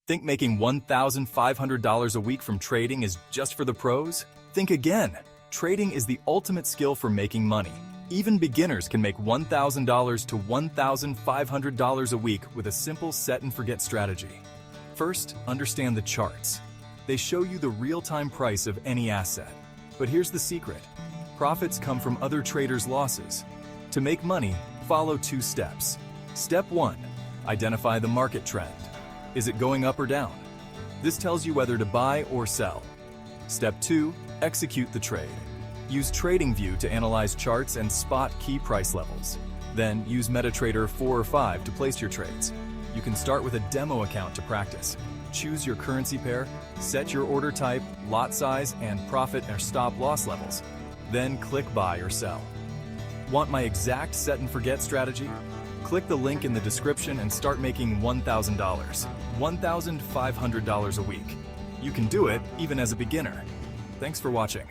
Think making $1,500 a week from trading is just for the pros? Think again. Trading is the ultimate skill for making money. Even beginners can make $1,000 to $1,500 a week with a simple set-and-forget strategy. First, understand the charts. They show you the real-time price of any asset. But here's the secret. Profits come from other traders' losses. To make money, follow 2 steps. Step 1. Identify the market trend. Is it going up or down? This tells you whether to buy or sell. Step 2. Execute the trade. Use TradingView to analyze charts and spot key price levels. Then use MetaTrader 4 or 5 to place your trades. You can start with a demo account to practice. Choose your currency pair, set your order type, lot size, and profit or stop loss levels. Then click buy or sell. Want my exact set and forget strategy? Click the link in the description and start making $1,000, $1,500 a week. You can do it even as a beginner. Thanks for watching.